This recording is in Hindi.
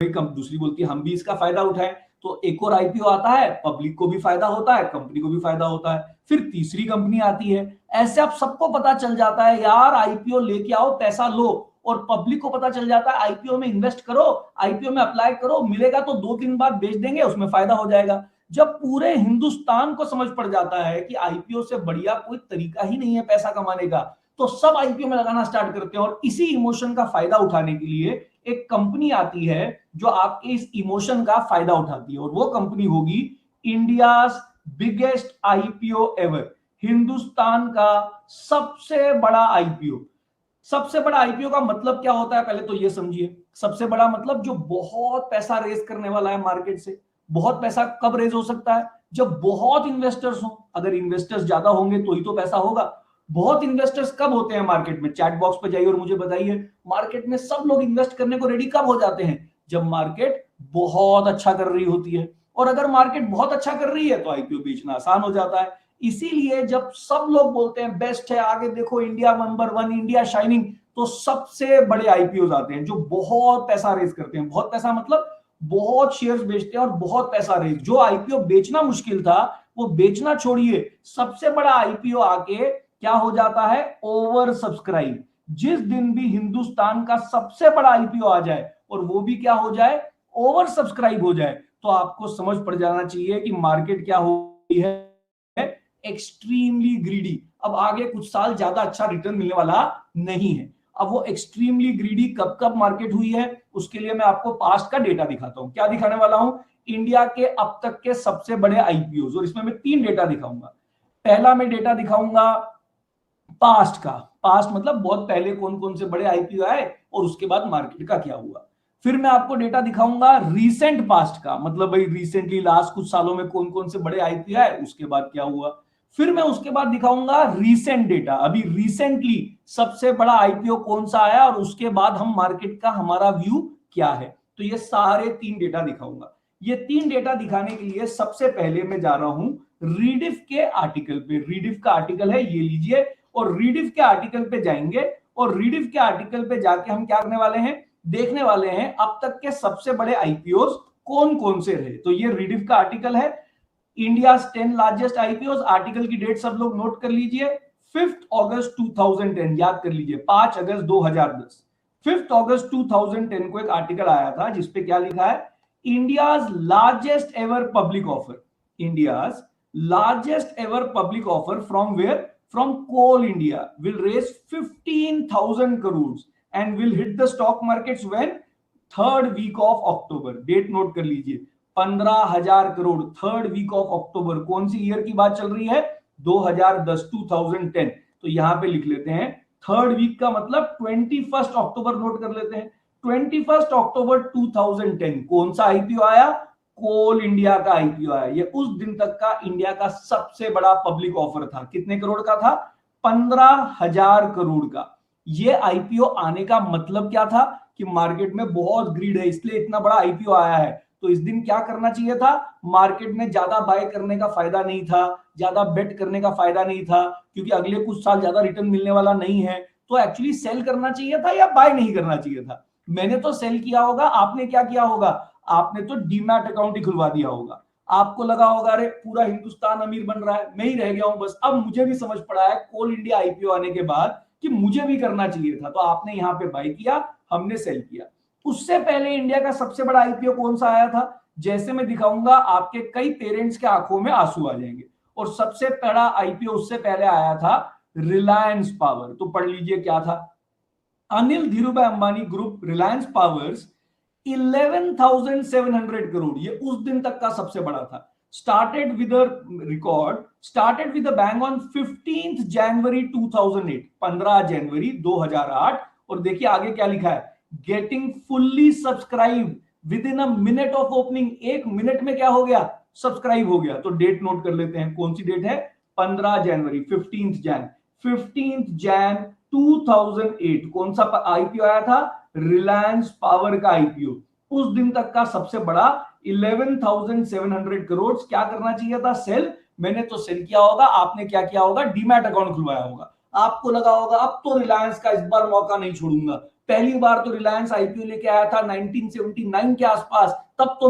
दूसरी बोलती है हम भी इसका फायदा उठाएं, तो एक और आईपीओ आता है, पब्लिक को भी फायदा होता है, कंपनी को भी फायदा होता है, फिर तीसरी कंपनी आती है। ऐसे आप सबको पता चल जाता है यार आईपीओ लेके आओ, पैसा लो, और पब्लिक को पता चल जाता है आईपीओ में इन्वेस्ट करो, आईपीओ में अप्लाई करो, मिलेगा तो 2-3 बाद बेच देंगे, उसमें फायदा हो जाएगा। जब पूरे हिंदुस्तान को समझ पड़ जाता है कि आईपीओ से बढ़िया कोई तरीका ही नहीं है पैसा कमाने का, तो सब आईपीओ में लगाना स्टार्ट करते हैं। और इसी इमोशन का फायदा उठाने के लिए एक कंपनी आती है जो आपके इस इमोशन का फायदा उठाती है, और वो कंपनी होगी India biggest IPO ever, Hindustan का सबसे बड़ा आईपीओ। सबसे बड़ा आईपीओ का मतलब क्या होता है, पहले तो ये समझिए। सबसे बड़ा मतलब जो बहुत पैसा रेज करने वाला है मार्केट से। बहुत पैसा कब रेज हो सकता है, जब बहुत इन्वेस्टर्स हो। अगर इन्वेस्टर्स ज्यादा होंगे तो ही तो पैसा होगा। बहुत इन्वेस्टर्स कब होते हैं मार्केट में, चैट बॉक्स पे जाइए और मुझे बताइए, मार्केट में सब लोग इन्वेस्ट करने को रेडी कब हो जाते हैं, जब मार्केट बहुत अच्छा कर रही होती है। और अगर मार्केट बहुत अच्छा कर रही है तो आईपीओ बेचना आसान हो जाता है। इसीलिए जब सब लोग बोलते हैं बेस्ट है, आगे देखो इंडिया नंबर 1, इंडिया शाइनिंग, तो सबसे बड़े आईपीओ आते हैं जो बहुत पैसा रेज करते हैं। बहुत पैसा मतलब बहुत शेयर्स बेचते हैं और बहुत पैसा रेज। जो आईपीओ बेचना मुश्किल था वो बेचना छोड़िए, सबसे बड़ा आईपीओ आके क्या हो जाता है, ओवर सब्सक्राइब। जिस दिन भी हिंदुस्तान का सबसे बड़ा आईपीओ आ जाए और वो भी क्या हो जाए, ओवर सब्सक्राइब हो जाए, तो आपको समझ पड़ जाना चाहिए कि मार्केट क्या हो रही है, एक्सट्रीमली ग्रीडी। अब आगे कुछ साल ज्यादा अच्छा रिटर्न मिलने वाला नहीं है। अब वो एक्सट्रीमली ग्रीडी कब कब मार्केट हुई है, उसके लिए मैं आपको पास्ट का डेटा दिखाता हूं। क्या दिखाने वाला हूं, इंडिया के अब तक के सबसे बड़े आईपीओ, और इसमें मैं 3 डेटा दिखाऊंगा। पहला मैं डेटा दिखाऊंगा पास्ट का। पास्ट मतलब बहुत पहले कौन कौन से बड़े आईपीओ आए और उसके बाद मार्केट का क्या हुआ। फिर मैं आपको डेटा दिखाऊंगा रीसेंट पास्ट का, मतलब भाई रिसेंटली लास्ट कुछ सालों में कौन कौन से बड़े आईपीओ आए, उसके बाद क्या हुआ। फिर मैं उसके बाद दिखाऊंगा रीसेंट डेटा, अभी रिसेंटली सबसे बड़ा आईपीओ कौन सा आया और उसके बाद हम मार्केट का हमारा व्यू क्या है। तो ये सारे 3 डेटा दिखाऊंगा। ये 3 डेटा दिखाने के लिए सबसे पहले मैं जा रहा हूं रीडिफ के आर्टिकल पे। रीडिफ का आर्टिकल है, ये लीजिए, और रीडिफ के आर्टिकल पे जाएंगे, और रीडिफ के आर्टिकल पे जाके हम क्या करने वाले हैं, देखने वाले हैं अब तक के सबसे बड़े आईपीओ कौन कौन से रहे। तो ये रीडिफ का आर्टिकल है, इंडिया 10 लार्जेस्ट आईपीओ। आर्टिकल की डेट सब लोग नोट कर लीजिए, 5 अगस्त 2010, याद कर लीजिए 5 अगस्त 2010। 5 अगस्त 2010 को एक आर्टिकल आया था जिसपे क्या लिखा है, India's largest ever public offer, India's largest ever public offer from where, from Coal India will raise 15,000 crores and will hit the stock markets when, 3rd week of October। Date note कर लीजिए, 15,000 crore, 3rd week of October। कौन सी ईयर की बात चल रही है, 2010, 2010। तो यहां पे लिख लेते हैं 3rd वीक का मतलब 21 अक्टूबर नोट कर लेते हैं। 21 अक्टूबर 2010 कौन सा आईपीओ आया, कोल इंडिया का आईपीओ आया। ये उस दिन तक का इंडिया का सबसे बड़ा पब्लिक ऑफर था। कितने करोड़ का था, 15,000 करोड़ का। ये आईपीओ आने का मतलब क्या था कि मार्केट में बहुत ग्रीड है, इसलिए इतना बड़ा आईपीओ आया है। तो इस दिन क्या करना चाहिए था, मार्केट में ज्यादा बाय करने का फायदा नहीं था, ज्यादा बेट करने का फायदा नहीं था, क्योंकि अगले कुछ साल ज्यादा रिटर्न मिलने वाला नहीं है। तो एक्चुअली सेल करना चाहिए था या बाय नहीं करना चाहिए था। मैंने तो सेल किया होगा, आपने क्या किया होगा, आपने तो डीमैट अकाउंट ही खुलवा दिया होगा। आपको लगा होगा अरे पूरा हिंदुस्तान अमीर बन रहा है, मैं ही रह गया हूं बस। अब मुझे भी समझ पड़ा है कोल इंडिया आईपीओ आने के बाद कि मुझे भी करना चाहिए था, तो आपने यहां पे बाय किया, हमने सेल किया। उससे पहले इंडिया का सबसे बड़ा आईपीओ कौन सा आया था, जैसे मैं दिखाऊंगा आपके कई पेरेंट्स के आंखों में आंसू आ जाएंगे। और सबसे बड़ा आईपीओ उससे पहले आया था रिलायंस पावर। तो पढ़ लीजिए क्या था, अनिल धीरूभाई अंबानी ग्रुप रिलायंस पावर्स 11,700 करोड़, ये उस दिन तक का सबसे बड़ा था। Started with record, started with bank on 15th जनवरी 2008, 15 जनवरी 2008। और देखिए आगे क्या लिखा है, getting fully subscribe with in a minute of opening, 1 minute में क्या हो गया, सब्सक्राइब हो गया। तो डेट नोट कर लेते हैं, कौन सी डेट है, 15 जनवरी, 15th जैन 2008 कौन सा आईपीओ आया था, रिलायंस पावर का आईपीओ। उस दिन तक का सबसे बड़ा 11,700 करोड़। क्या करना चाहिए था, सेल। मैंने तो सेल किया होगा, आपने क्या किया होगा, डीमैट अकाउंट खुलवाया होगा। आपको लगा होगा अब तो रिलायंस का इस बार मौका नहीं छोड़ूंगा, पहली बार तो रिलायंस आईपीओ लेके आया था 1979 के आसपास, तब तो